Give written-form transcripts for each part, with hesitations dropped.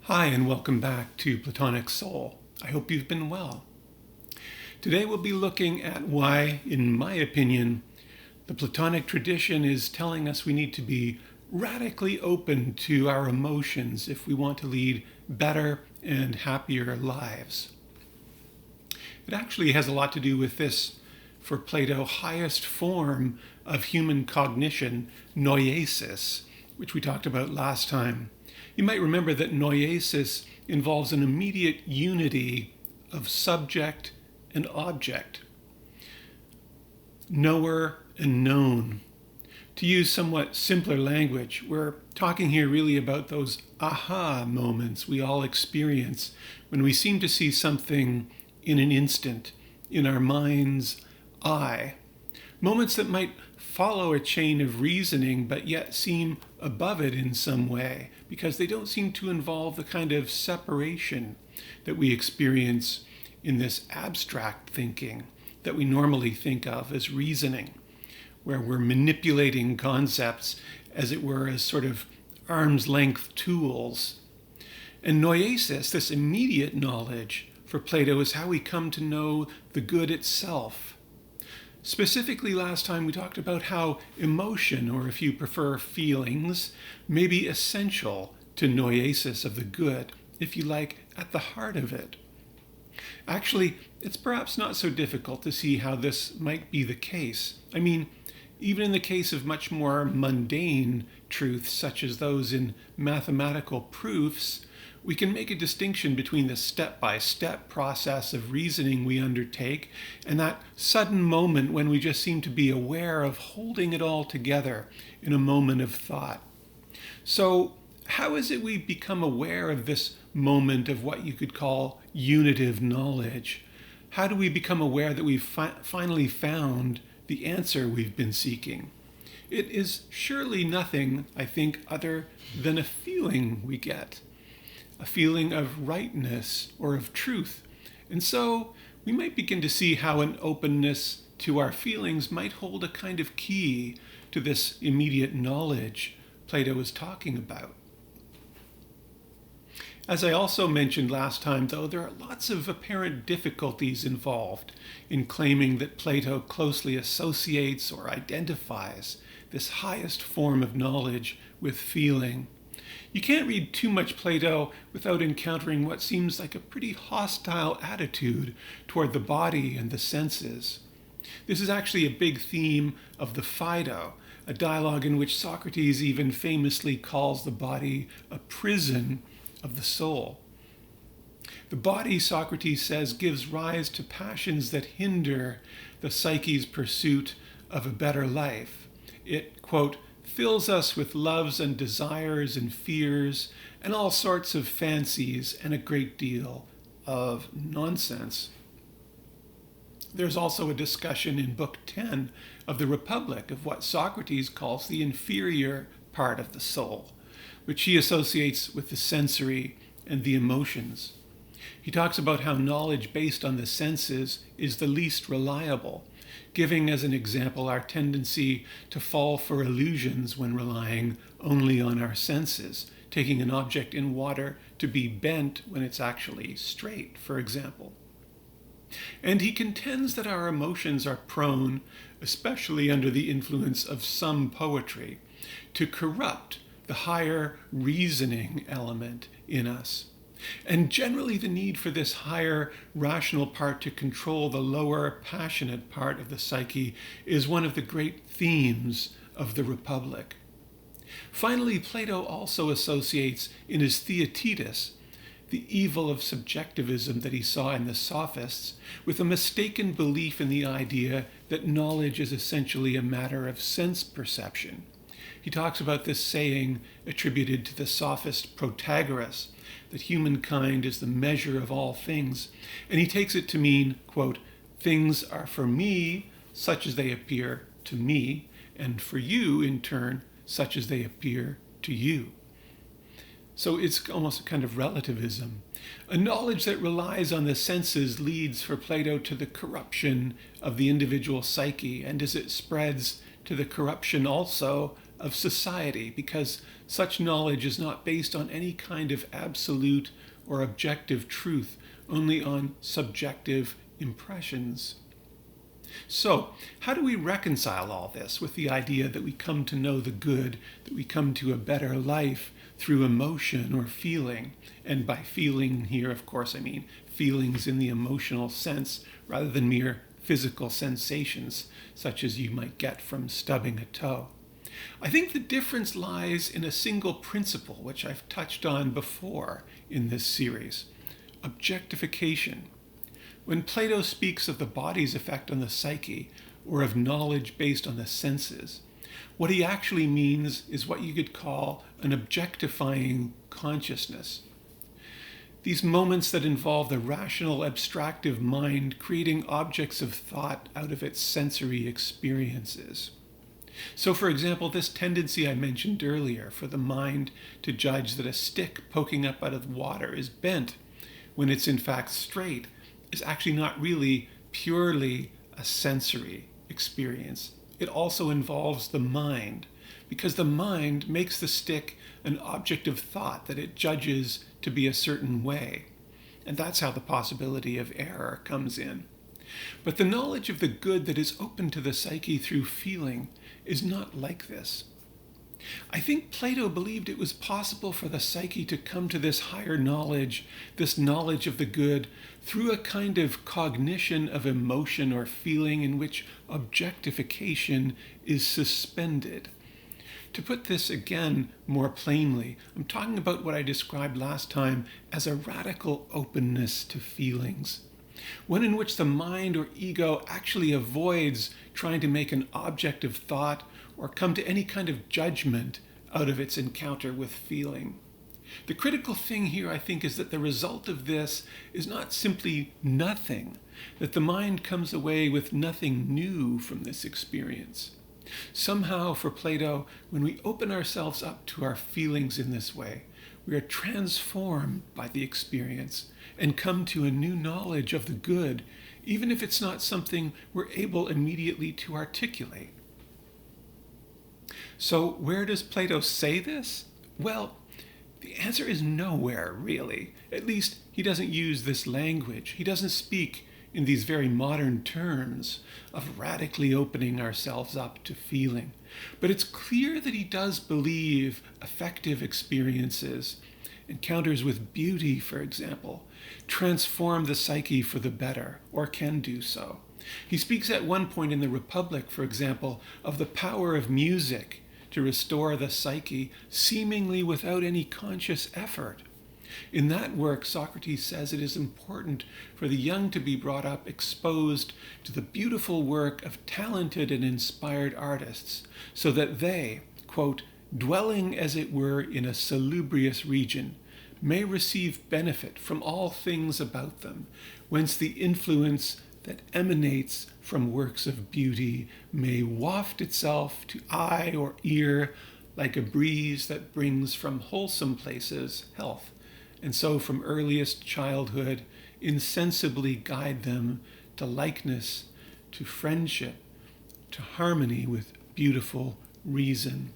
Hi, and welcome back to Platonic Soul. I hope you've been well. Today we'll be looking at why, in my opinion, the Platonic tradition is telling us we need to be radically open to our emotions if we want to lead better and happier lives. It actually has a lot to do with this, for Plato, highest form of human cognition, noesis, which we talked about last time. You might remember that noesis involves an immediate unity of subject and object, knower and known. To use somewhat simpler language, we're talking here really about those aha moments we all experience when we seem to see something in an instant, in our mind's eye. Moments that might follow a chain of reasoning but yet seem above it in some way because they don't seem to involve the kind of separation that we experience in this abstract thinking that we normally think of as reasoning, where we're manipulating concepts as it were as sort of arm's length tools. And noesis, this immediate knowledge for Plato, is how we come to know the good itself. Specifically, last time we talked about how emotion, or if you prefer feelings, may be essential to noesis of the good, if you like, at the heart of it. Actually, it's perhaps not so difficult to see how this might be the case. I mean, even in the case of much more mundane truths, such as those in mathematical proofs, we can make a distinction between the step-by-step process of reasoning we undertake and that sudden moment when we just seem to be aware of holding it all together in a moment of thought. So, how is it we become aware of this moment of what you could call unitive knowledge? How do we become aware that we've finally found the answer we've been seeking? It is surely nothing, I think, other than a feeling we get. A feeling of rightness or of truth. And so we might begin to see how an openness to our feelings might hold a kind of key to this immediate knowledge Plato is talking about. As I also mentioned last time, though, there are lots of apparent difficulties involved in claiming that Plato closely associates or identifies this highest form of knowledge with feeling. You can't read too much Plato without encountering what seems like a pretty hostile attitude toward the body and the senses. This is actually a big theme of the Phaedo, a dialogue in which Socrates even famously calls the body a prison of the soul. The body, Socrates says, gives rise to passions that hinder the psyche's pursuit of a better life. It, quote, fills us with loves and desires and fears and all sorts of fancies and a great deal of nonsense. There's also a discussion in Book 10 of the Republic of what Socrates calls the inferior part of the soul, which he associates with the sensory and the emotions. He talks about how knowledge based on the senses is the least reliable, giving as an example our tendency to fall for illusions when relying only on our senses, taking an object in water to be bent when it's actually straight, for example. And he contends that our emotions are prone, especially under the influence of some poetry, to corrupt the higher reasoning element in us. And generally the need for this higher rational part to control the lower passionate part of the psyche is one of the great themes of the Republic. Finally, Plato also associates in his Theaetetus the evil of subjectivism that he saw in the Sophists with a mistaken belief in the idea that knowledge is essentially a matter of sense perception. He talks about this saying attributed to the sophist Protagoras, that humankind is the measure of all things, and he takes it to mean, quote, things are for me such as they appear to me, and for you, in turn, such as they appear to you. So it's almost a kind of relativism. A knowledge that relies on the senses leads for Plato to the corruption of the individual psyche, and as it spreads to the corruption also of society, because such knowledge is not based on any kind of absolute or objective truth, only on subjective impressions. So, how do we reconcile all this with the idea that we come to know the good, that we come to a better life through emotion or feeling? And by feeling here, of course, I mean feelings in the emotional sense rather than mere physical sensations, such as you might get from stubbing a toe. I think the difference lies in a single principle, which I've touched on before in this series: objectification. When Plato speaks of the body's effect on the psyche, or of knowledge based on the senses, what he actually means is what you could call an objectifying consciousness. These moments that involve the rational, abstractive mind creating objects of thought out of its sensory experiences. So, for example, this tendency I mentioned earlier for the mind to judge that a stick poking up out of water is bent when it's in fact straight is actually not really purely a sensory experience. It also involves the mind, because the mind makes the stick an object of thought that it judges to be a certain way. And that's how the possibility of error comes in. But the knowledge of the good that is open to the psyche through feeling is not like this. I think Plato believed it was possible for the psyche to come to this higher knowledge, this knowledge of the good, through a kind of cognition of emotion or feeling in which objectification is suspended. To put this again more plainly, I'm talking about what I described last time as a radical openness to feelings, one in which the mind or ego actually avoids trying to make an object of thought or come to any kind of judgment out of its encounter with feeling. The critical thing here, I think, is that the result of this is not simply nothing, that the mind comes away with nothing new from this experience. Somehow, for Plato, when we open ourselves up to our feelings in this way, we are transformed by the experience and come to a new knowledge of the good, even if it's not something we're able immediately to articulate. So where does Plato say this? Well, the answer is nowhere, really. At least he doesn't use this language. He doesn't speak in these very modern terms of radically opening ourselves up to feeling. But it's clear that he does believe affective experiences, encounters with beauty, for example, transform the psyche for the better, or can do so. He speaks at one point in the Republic, for example, of the power of music to restore the psyche, seemingly without any conscious effort. In that work, Socrates says it is important for the young to be brought up exposed to the beautiful work of talented and inspired artists, so that they, quote, dwelling as it were in a salubrious region, may receive benefit from all things about them, whence the influence that emanates from works of beauty may waft itself to eye or ear like a breeze that brings from wholesome places health, and so from earliest childhood insensibly guide them to likeness, to friendship, to harmony with beautiful reason.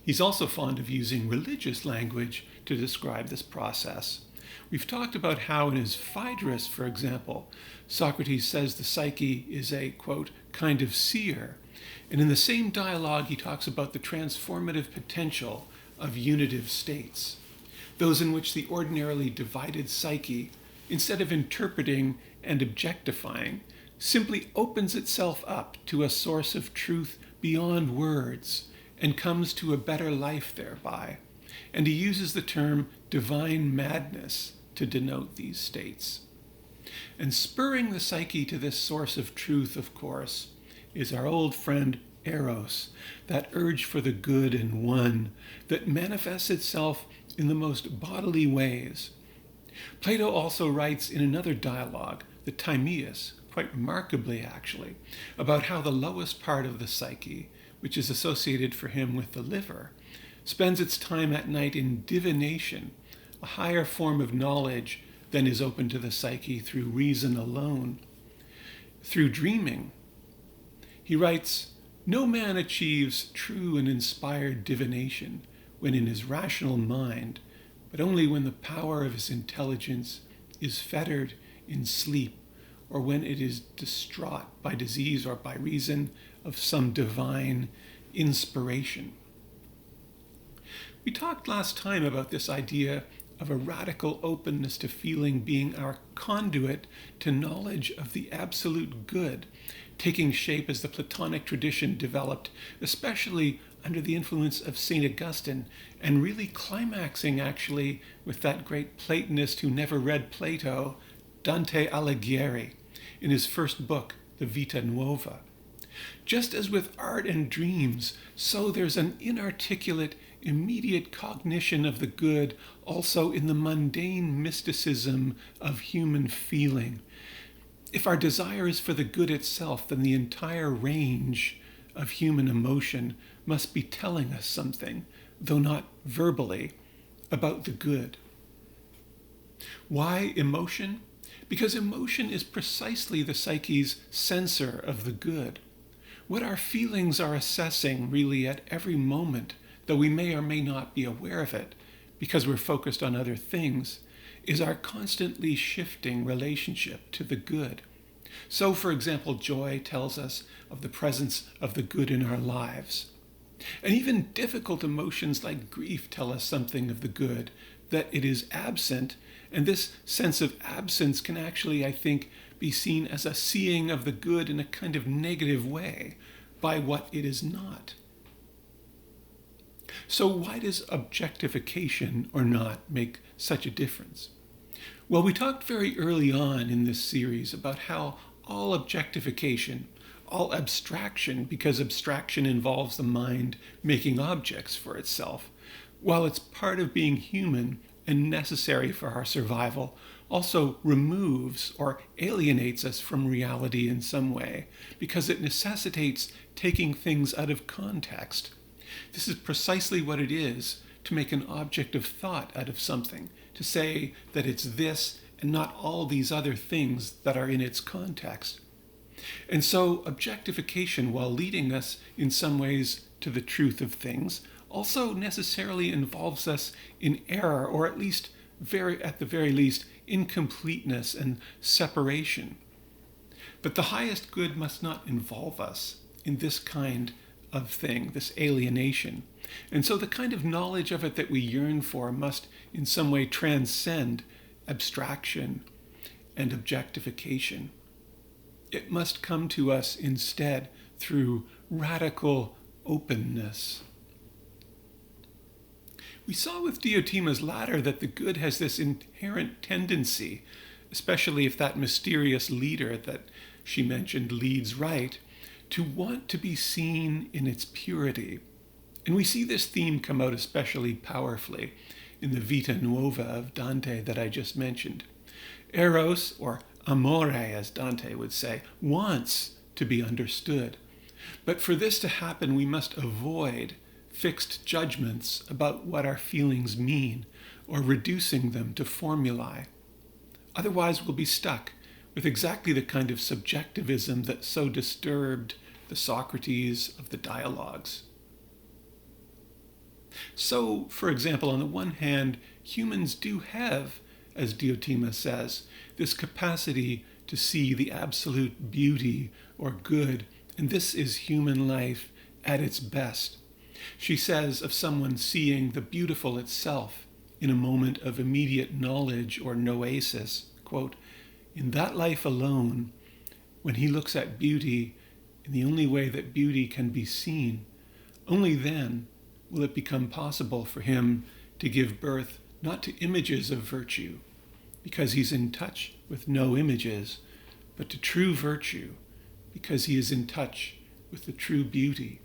He's also fond of using religious language to describe this process. We've talked about how in his Phaedrus, for example, Socrates says the psyche is a, quote, kind of seer. And in the same dialogue, he talks about the transformative potential of unitive states, those in which the ordinarily divided psyche, instead of interpreting and objectifying, simply opens itself up to a source of truth beyond words and comes to a better life thereby. And he uses the term divine madness to denote these states. And spurring the psyche to this source of truth, of course, is our old friend Eros, that urge for the good in one that manifests itself in the most bodily ways. Plato also writes in another dialogue, the Timaeus, quite remarkably actually, about how the lowest part of the psyche, which is associated for him with the liver, spends its time at night in divination, a higher form of knowledge than is open to the psyche through reason alone. Through dreaming, he writes, No man achieves true and inspired divination when in his rational mind, but only when the power of his intelligence is fettered in sleep, or when it is distraught by disease or by reason of some divine inspiration. We talked last time about this idea of a radical openness to feeling being our conduit to knowledge of the absolute good, taking shape as the Platonic tradition developed, especially under the influence of St. Augustine, and really climaxing actually with that great Platonist who never read Plato, Dante Alighieri, in his first book, the Vita Nuova. Just as with art and dreams, so there's an inarticulate, immediate cognition of the good also in the mundane mysticism of human feeling. If our desire is for the good itself, then the entire range of human emotion must be telling us something, though not verbally, about the good. Why emotion? Because emotion is precisely the psyche's censor of the good. What our feelings are assessing really at every moment, though we may or may not be aware of it, because we're focused on other things, is our constantly shifting relationship to the good. So, for example, joy tells us of the presence of the good in our lives. And even difficult emotions like grief tell us something of the good, that it is absent, and this sense of absence can actually, I think, be seen as a seeing of the good in a kind of negative way by what it is not. So why does objectification or not make such a difference? Well, we talked very early on in this series about how all objectification, all abstraction, because abstraction involves the mind making objects for itself, while it's part of being human and necessary for our survival, also removes or alienates us from reality in some way, because it necessitates taking things out of context. This is precisely what it is to make an object of thought out of something, to say that it's this and not all these other things that are in its context. And so objectification, while leading us in some ways to the truth of things, also necessarily involves us in error, or at least at the very least, incompleteness and separation. But the highest good must not involve us in this kind of thing, this alienation. And so the kind of knowledge of it that we yearn for must in some way transcend abstraction and objectification. It must come to us instead through radical openness. We saw with Diotima's ladder that the good has this inherent tendency, especially if that mysterious leader that she mentioned leads right, to want to be seen in its purity. And we see this theme come out especially powerfully in the Vita Nuova of Dante that I just mentioned. Eros, or amore as Dante would say, wants to be understood. But for this to happen, we must avoid fixed judgments about what our feelings mean, or reducing them to formulae. Otherwise, we'll be stuck with exactly the kind of subjectivism that so disturbed the Socrates of the dialogues. So, for example, on the one hand, humans do have, as Diotima says, this capacity to see the absolute beauty or good, and this is human life at its best. She says of someone seeing the beautiful itself in a moment of immediate knowledge or noesis, quote, "In that life alone, when he looks at beauty in the only way that beauty can be seen, only then will it become possible for him to give birth not to images of virtue, because he's in touch with no images, but to true virtue, because he is in touch with the true beauty.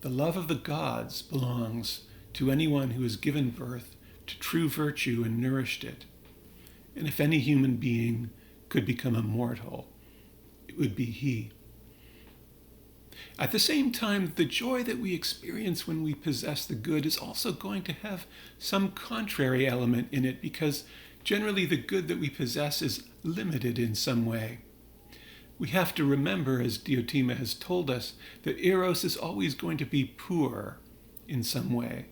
The love of the gods belongs to anyone who has given birth to true virtue and nourished it. And if any human being could become immortal, it would be he." At the same time, the joy that we experience when we possess the good is also going to have some contrary element in it, because generally the good that we possess is limited in some way. we have to remember, as Diotima has told us, that eros is always going to be poor in some way,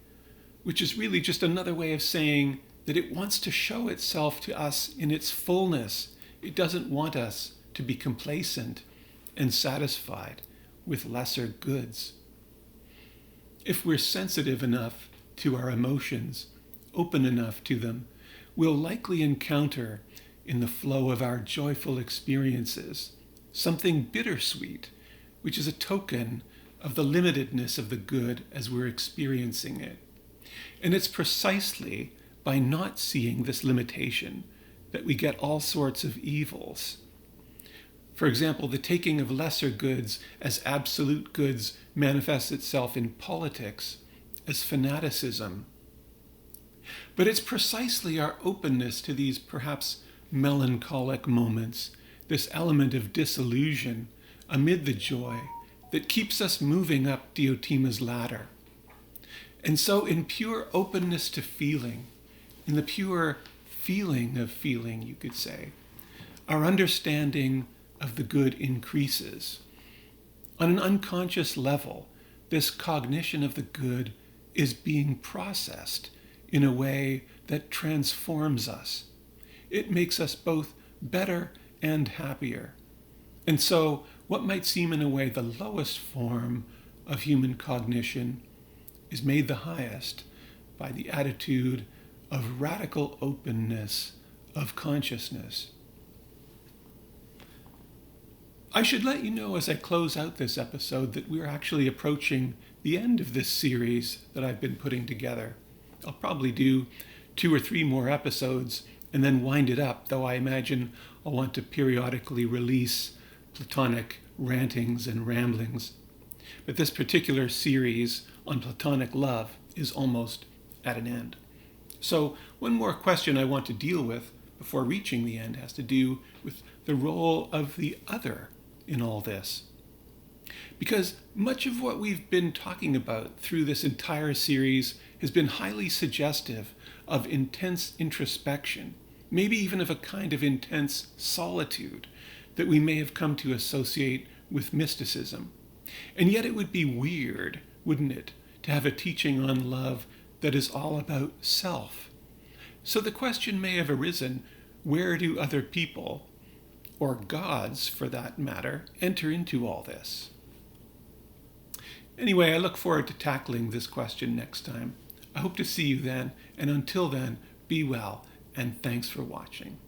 which is really just another way of saying that it wants to show itself to us in its fullness. It doesn't want us to be complacent and satisfied with lesser goods. If we're sensitive enough to our emotions, open enough to them, we'll likely encounter in the flow of our joyful experiences something bittersweet, which is a token of the limitedness of the good as we're experiencing it. And it's precisely by not seeing this limitation that we get all sorts of evils. For example, the taking of lesser goods as absolute goods manifests itself in politics as fanaticism. But it's precisely our openness to these perhaps melancholic moments, this element of disillusion amid the joy, that keeps us moving up Diotima's ladder. And so in pure openness to feeling, in the pure feeling of feeling, you could say, our understanding of the good increases. On an unconscious level, this cognition of the good is being processed in a way that transforms us. It makes us both better and happier. And so, what might seem in a way the lowest form of human cognition is made the highest by the attitude of radical openness of consciousness. I should let you know as I close out this episode that we're actually approaching the end of this series that I've been putting together. I'll probably do 2 or 3 more episodes and then wind it up, though I imagine I'll want to periodically release Platonic rantings and ramblings. But this particular series on Platonic love is almost at an end. So one more question I want to deal with before reaching the end has to do with the role of the other in all this. Because much of what we've been talking about through this entire series has been highly suggestive of intense introspection, maybe even of a kind of intense solitude that we may have come to associate with mysticism. And yet it would be weird, wouldn't it, to have a teaching on love that is all about self. So the question may have arisen, where do other people, or gods for that matter, enter into all this? Anyway, I look forward to tackling this question next time. I hope to see you then, and until then, be well, and thanks for watching.